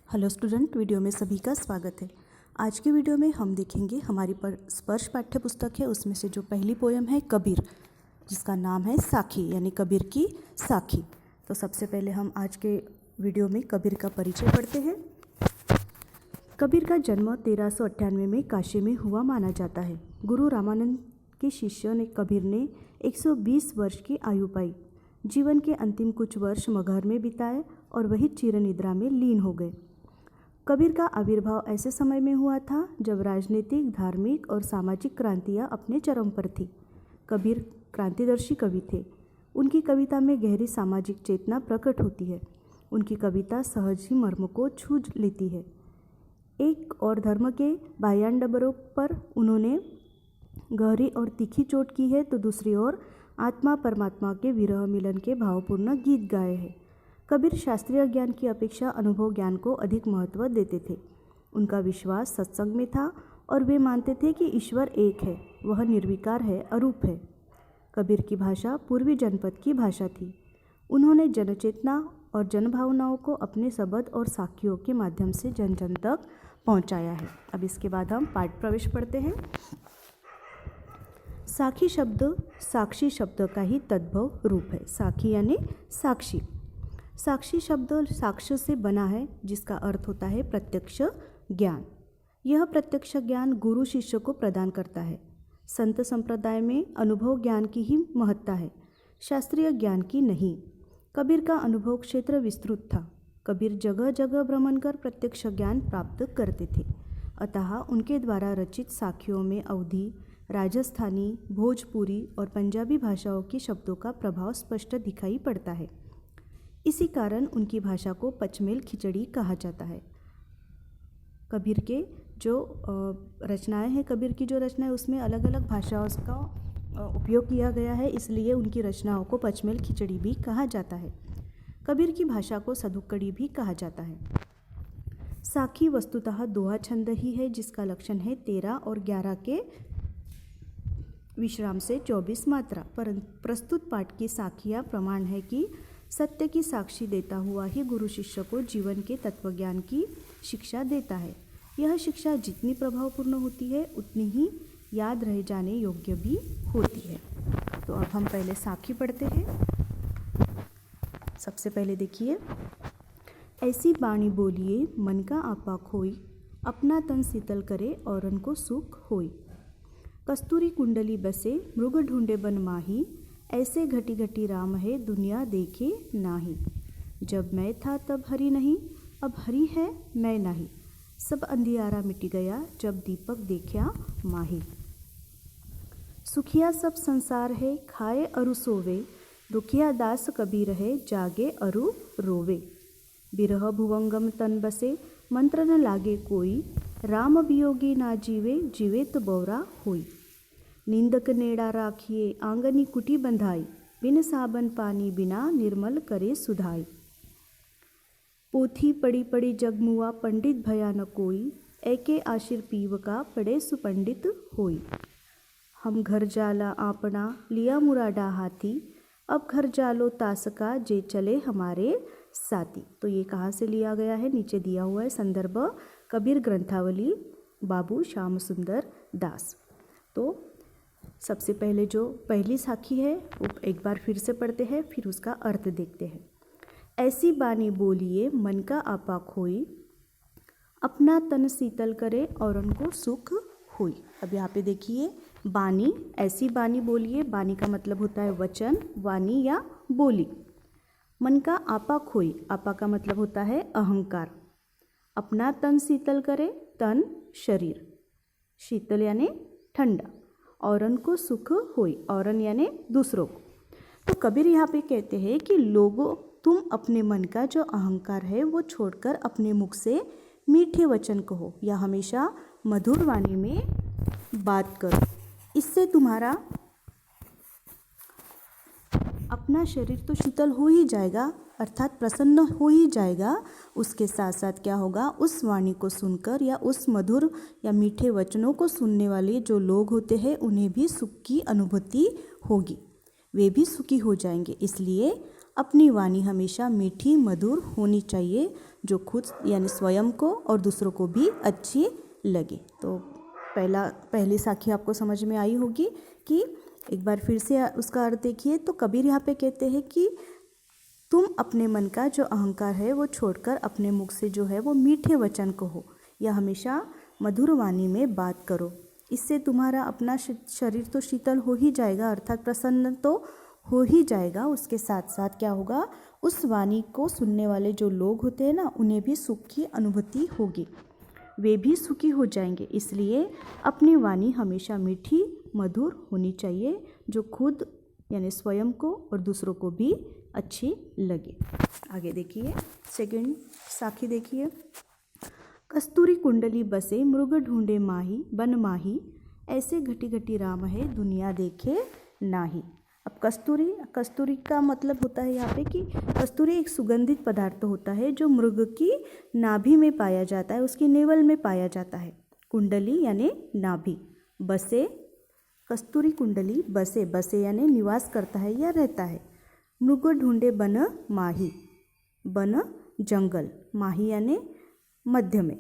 Hello student, video में सभी का स्वागत है। आज के वीडियो में हम देखेंगे हमारी स्पर्श पाठ्य पुस्तक है, उसमें से जो पहली पोयम है कबीर, जिसका नाम है साखी, यानी कबीर की साखी। तो सबसे पहले हम आज के वीडियो में कबीर का परिचय पढ़ते हैं। कबीर का जन्म 1398 में काशी में हुआ माना जाता है। गुरु रामानंद के शिष्य ने कबीर ने 120 वर्ष की आयु पाई। जीवन के अंतिम कुछ वर्ष मगहर में बिताए और वही चिरनिद्रा में लीन हो गए। कबीर का आविर्भाव ऐसे समय में हुआ था जब राजनीतिक, धार्मिक और सामाजिक क्रांतियां अपने चरम पर थी। कबीर क्रांतिदर्शी कवि थे। उनकी कविता में गहरी सामाजिक चेतना प्रकट होती है। उनकी कविता सहज ही मर्म को छू लेती है। एक और धर्म के बाह्यांडबरों पर उन्होंने गहरी और तीखी चोट की है, तो दूसरी ओर आत्मा परमात्मा के विरह मिलन के भावपूर्ण गीत गाए हैं। कबीर शास्त्रीय ज्ञान की अपेक्षा अनुभव ज्ञान को अधिक महत्व देते थे। उनका विश्वास सत्संग में था और वे मानते थे कि ईश्वर एक है, वह निर्विकार है, अरूप है। कबीर की भाषा पूर्वी जनपद की भाषा थी। उन्होंने जनचेतना और जनभावनाओं को अपने शब्द और साखियों के माध्यम से जन जन तक पहुंचाया है। अब इसके बाद हम पाठ प्रवेश पढ़ते हैं। साखी शब्द साक्षी शब्द का ही तद्भव रूप है। साखी यानी साक्षी। साक्षी शब्द साक्ष्य से बना है, जिसका अर्थ होता है प्रत्यक्ष ज्ञान। यह प्रत्यक्ष ज्ञान गुरु शिष्य को प्रदान करता है। संत संप्रदाय में अनुभव ज्ञान की ही महत्ता है, शास्त्रीय ज्ञान की नहीं। कबीर का अनुभव क्षेत्र विस्तृत था। कबीर जगह जगह भ्रमण कर प्रत्यक्ष ज्ञान प्राप्त करते थे। अतः उनके द्वारा रचित साखियों में अवधी, राजस्थानी, भोजपुरी और पंजाबी भाषाओं के शब्दों का प्रभाव स्पष्ट दिखाई पड़ता है। इसी कारण उनकी भाषा को पचमेल खिचड़ी कहा जाता है। कबीर के जो रचनाएं हैं, कबीर की जो रचनाएं, उसमें अलग अलग भाषाओं का उपयोग किया गया है, इसलिए उनकी रचनाओं को पचमेल खिचड़ी भी कहा जाता है। कबीर की भाषा को सधुक्कड़ी भी कहा जाता है। साखी वस्तुतः दोहा छंद ही है, जिसका लक्षण है 13 और 11 के विश्राम से 24 मात्रा। परंतु प्रस्तुत पाठ की साखियाँ प्रमाण है कि सत्य की साक्षी देता हुआ ही गुरु शिष्य को जीवन के तत्वज्ञान की शिक्षा देता है। यह शिक्षा जितनी प्रभावपूर्ण होती है, उतनी ही याद रह जाने योग्य भी होती है। तो अब हम पहले साखी पढ़ते हैं। सबसे पहले देखिए, ऐसी बाणी बोलिए मन का आपा खोई, अपना तन शीतल करे औरन को सुख होई। कस्तूरी कुंडली बसे मृग ढूंढे बन माही, ऐसे घटी घटी राम है दुनिया देखे नाही। जब मैं था तब हरि नहीं, अब हरि है मैं नहीं। सब अंधियारा मिट गया जब दीपक देखा माही। सुखिया सब संसार है खाए अरु सोवे, दुखिया दास कबीर है जागे अरु रोवे। बिरह भुवंगम तन बसे मंत्र न लागे कोई, राम वियोगी ना जीवे जीवे तो बौरा होई। नींदक नेड़ा राखिए आंगनी कुटी बंधाई, बिन साबन पानी बिना निर्मल करे सुधाई। पोथी पड़ी पड़ी जगमुआ पंडित भया न कोई, एके आशिर पीव का पड़े सुपंडित होई। हम घर जाला आपना लिया मुराडा हाथी, अब घर जालो तासका जे चले हमारे साथी। तो ये कहाँ से लिया गया है, नीचे दिया हुआ है संदर्भ कबीर ग्रंथावली, बाबू श्याम सुंदर दास। तो सबसे पहले जो पहली साखी है वो एक बार फिर से पढ़ते हैं, फिर उसका अर्थ देखते हैं। ऐसी बानी बोलिए मन का आपा खोई, अपना तन शीतल करे और उनको सुख हुई। अब यहाँ पे देखिए, बानी, ऐसी बानी बोलिए। बानी का मतलब होता है वचन, वाणी या बोली। मन का आपा खोई, आपा का मतलब होता है अहंकार। अपना तन शीतल करे, तन शरीर, शीतल यानी ठंडा, औरन को सुख होई, औरन यानी दूसरों को। तो कबीर यहाँ पे कहते हैं कि लोगों, तुम अपने मन का जो अहंकार है वो छोड़कर अपने मुख से मीठे वचन कहो या हमेशा मधुर वाणी में बात करो। इससे तुम्हारा अपना शरीर तो शीतल हो ही जाएगा, अर्थात प्रसन्न हो ही जाएगा। उसके साथ साथ क्या होगा, उस वाणी को सुनकर या उस मधुर या मीठे वचनों को सुनने वाले जो लोग होते हैं, उन्हें भी सुख की अनुभूति होगी, वे भी सुखी हो जाएंगे। इसलिए अपनी वाणी हमेशा मीठी मधुर होनी चाहिए, जो खुद यानी स्वयं को और दूसरों को भी अच्छी लगे। तो पहली साखी आपको समझ में आई होगी कि एक बार फिर से उसका अर्थ देखिए। तो कबीर यहाँ पे कहते हैं कि तुम अपने मन का जो अहंकार है वो छोड़कर अपने मुख से जो है वो मीठे वचन कहो या हमेशा मधुर वाणी में बात करो। इससे तुम्हारा अपना शरीर तो शीतल हो ही जाएगा, अर्थात प्रसन्न तो हो ही जाएगा। उसके साथ साथ क्या होगा, उस वाणी को सुनने वाले जो लोग होते हैं ना, उन्हें भी सुख की अनुभूति होगी, वे भी सुखी हो जाएंगे। इसलिए अपनी वाणी हमेशा मीठी मधुर होनी चाहिए, जो खुद यानी स्वयं को और दूसरों को भी अच्छी लगे। आगे देखिए, सेकंड साखी देखिए। कस्तूरी कुंडली बसे मृग ढूंढे माही बन माही, ऐसे घटी घटी राम है दुनिया देखे नाही। अब कस्तूरी का मतलब होता है यहाँ पे कि कस्तूरी एक सुगंधित पदार्थ होता है जो मृग की नाभि में पाया जाता है, उसकी नेवल में पाया जाता है। कुंडली यानी नाभि, बसे कस्तूरी कुंडली बसे यानी निवास करता है या रहता है। मृग ढूंढे बन माही, बन जंगल, माही यानी मध्य में।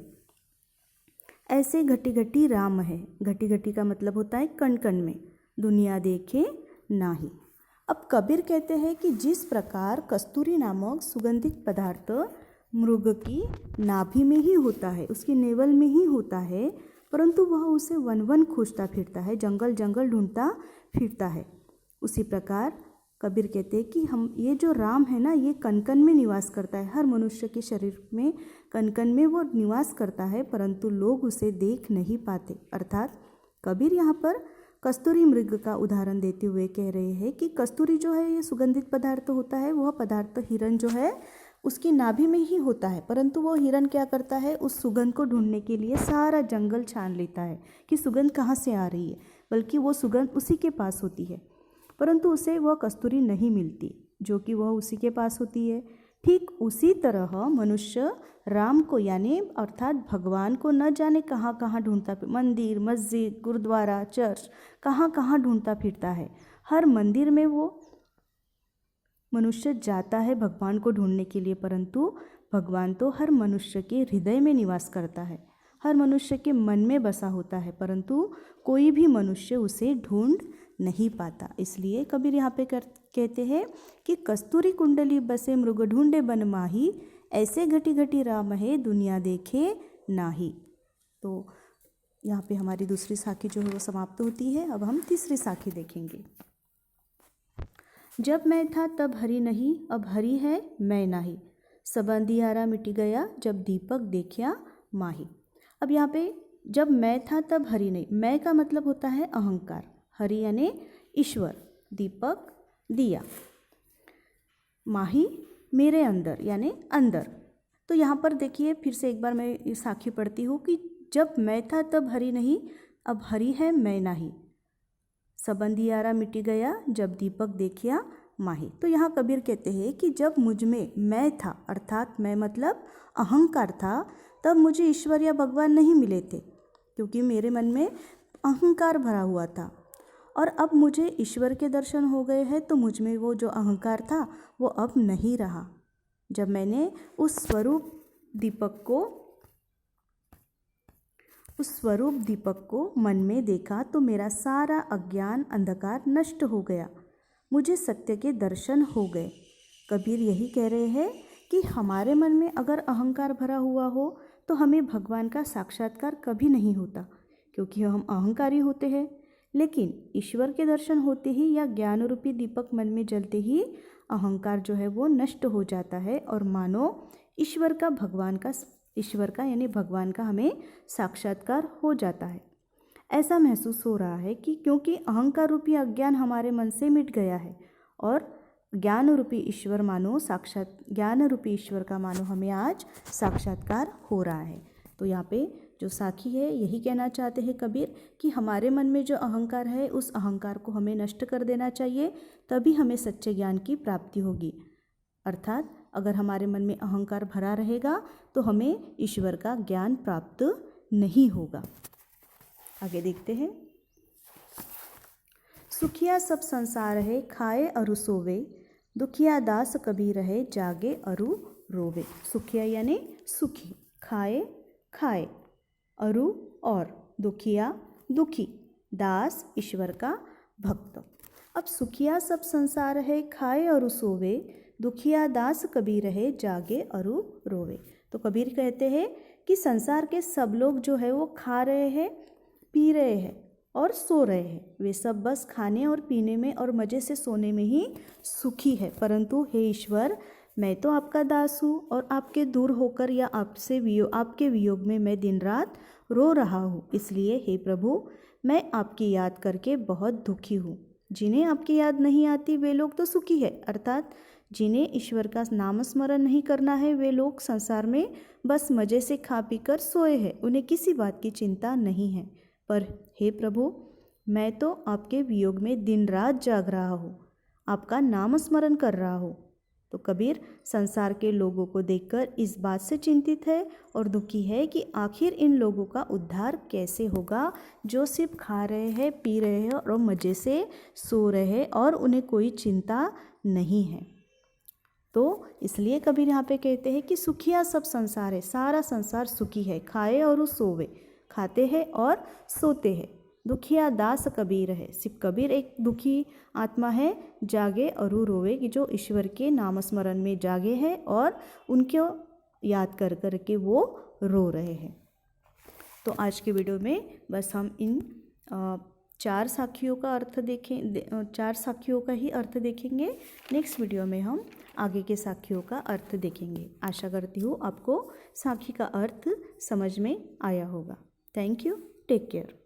ऐसे घटी घटी राम है, घटी घटी का मतलब होता है कण कण में, दुनिया देखे नाही। अब कबीर कहते हैं कि जिस प्रकार कस्तूरी नामक सुगंधित पदार्थ मृग की नाभि में ही होता है, उसकी नेवल में ही होता है, परंतु वह उसे वन वन खोजता फिरता है, जंगल जंगल ढूंढता फिरता है, उसी प्रकार कबीर कहते हैं कि हम ये जो राम है ना, ये कनकन में निवास करता है। हर मनुष्य के शरीर में कनकन में वो निवास करता है, परंतु लोग उसे देख नहीं पाते। अर्थात कबीर यहाँ पर कस्तूरी मृग का उदाहरण देते हुए कह रहे हैं कि कस्तूरी जो है ये सुगंधित पदार्थ होता है, वह पदार्थ हिरण जो है उसकी नाभि में ही होता है, परंतु वो हिरण क्या करता है, उस सुगंध को ढूंढने के लिए सारा जंगल छान लेता है कि सुगंध कहाँ से आ रही है, बल्कि वो सुगंध उसी के पास होती है, परंतु उसे वह कस्तूरी नहीं मिलती जो कि वह उसी के पास होती है। ठीक उसी तरह मनुष्य राम को यानी अर्थात भगवान को न जाने कहाँ कहाँ ढूंढता, मंदिर मस्जिद गुरुद्वारा चर्च कहाँ कहाँ ढूंढता फिरता है। हर मंदिर में वो मनुष्य जाता है भगवान को ढूंढने के लिए, परंतु भगवान तो हर मनुष्य के हृदय में निवास करता है, हर मनुष्य के मन में बसा होता है, परंतु कोई भी मनुष्य उसे ढूंढ नहीं पाता। इसलिए कबीर यहाँ पे कहते हैं कि कस्तूरी कुंडली बसे मृग ढूंढे बन माही, ऐसे घटी घटी राम है दुनिया देखे नाही। तो यहाँ पे हमारी दूसरी साखी जो है वो समाप्त होती है। अब हम तीसरी साखी देखेंगे। जब मैं था तब हरि नहीं, अब हरि है मैं नाही, सब अंधियारा मिट गया जब दीपक देखिया माही। अब यहाँ पे जब मैं था तब हरि नहीं, मैं का मतलब होता है अहंकार, हरि यानी ईश्वर, दीपक दिया, माही मेरे अंदर यानी अंदर। तो यहाँ पर देखिए फिर से एक बार मैं ये साखी पढ़ती हूँ कि जब मैं था तब हरि नहीं, अब हरि है मैं नाही, सब अंधियारा मिट गया जब दीपक देखिया माही। तो यहाँ कबीर कहते हैं कि जब मुझ में मैं था, अर्थात मैं मतलब अहंकार था, तब मुझे ईश्वर या भगवान नहीं मिले थे, क्योंकि मेरे मन में अहंकार भरा हुआ था। और अब मुझे ईश्वर के दर्शन हो गए हैं, तो मुझ में वो जो अहंकार था वो अब नहीं रहा। जब मैंने उस स्वरूप दीपक को मन में देखा तो मेरा सारा अज्ञान अंधकार नष्ट हो गया, मुझे सत्य के दर्शन हो गए। कबीर यही कह रहे हैं कि हमारे मन में अगर अहंकार भरा हुआ हो तो हमें भगवान का साक्षात्कार कभी नहीं होता, क्योंकि हम अहंकारी होते हैं। लेकिन ईश्वर के दर्शन होते ही या ज्ञान रूपी दीपक मन में जलते ही अहंकार जो है वो नष्ट हो जाता है, और मानो ईश्वर का यानी भगवान का हमें साक्षात्कार हो जाता है। ऐसा महसूस हो रहा है कि क्योंकि अहंकार रूपी अज्ञान हमारे मन से मिट गया है और ज्ञान रूपी ईश्वर का मानो हमें आज साक्षात्कार हो रहा है। तो यहाँ पे जो साखी है यही कहना चाहते हैं कबीर कि हमारे मन में जो अहंकार है उस अहंकार को हमें नष्ट कर देना चाहिए, तभी हमें सच्चे ज्ञान की प्राप्ति होगी। अर्थात अगर हमारे मन में अहंकार भरा रहेगा तो हमें ईश्वर का ज्ञान प्राप्त नहीं होगा। आगे देखते हैं। सुखिया सब संसार है खाए अरु सोवे, दुखिया दास कबीर है जागे अरु रोवे। सुखिया यानी सुखी, खाए खाए, अरु और, दुखिया दुखी, दास ईश्वर का भक्त। अब सुखिया सब संसार है, खाए अरु सोवे, दुखिया दास कबीर है, जागे अरु रोवे। तो कबीर कहते हैं कि संसार के सब लोग जो है वो खा रहे हैं, पी रहे हैं और सो रहे हैं। वे सब बस खाने और पीने में और मज़े से सोने में ही सुखी है, परंतु हे ईश्वर, मैं तो आपका दास हूँ और आपके दूर होकर या आपके वियोग में मैं दिन रात रो रहा हूँ। इसलिए हे प्रभु, मैं आपकी याद करके बहुत दुखी हूँ। जिन्हें आपकी याद नहीं आती वे लोग तो सुखी है, अर्थात जिन्हें ईश्वर का नाम स्मरण नहीं करना है वे लोग संसार में बस मज़े से खा पी कर सोए हैं, उन्हें किसी बात की चिंता नहीं है। पर हे प्रभु, मैं तो आपके वियोग में दिन रात जाग रहा हूँ, आपका नाम स्मरण कर रहा हूँ। तो कबीर संसार के लोगों को देखकर इस बात से चिंतित है और दुखी है कि आखिर इन लोगों का उद्धार कैसे होगा जो सिर्फ खा रहे हैं, पी रहे हैं और मज़े से सो रहे हैं और उन्हें कोई चिंता नहीं है। तो इसलिए कबीर यहाँ पे कहते हैं कि सुखिया सब संसार है, सारा संसार सुखी है, खाए और सोवे, खाते हैं और सोते हैं। दुखिया दास कबीर है, सिर्फ कबीर एक दुखी आत्मा है, जागे और रोवे, कि जो ईश्वर के नाम स्मरण में जागे हैं और उनको याद कर कर के वो रो रहे हैं। तो आज के वीडियो में बस हम इन 4 साखियों का अर्थ देखें, 4 साखियों का ही अर्थ देखेंगे। नेक्स्ट वीडियो में हम आगे के साखियों का अर्थ देखेंगे। आशा करती हूँ आपको साखी का अर्थ समझ में आया होगा। Thank you, take care.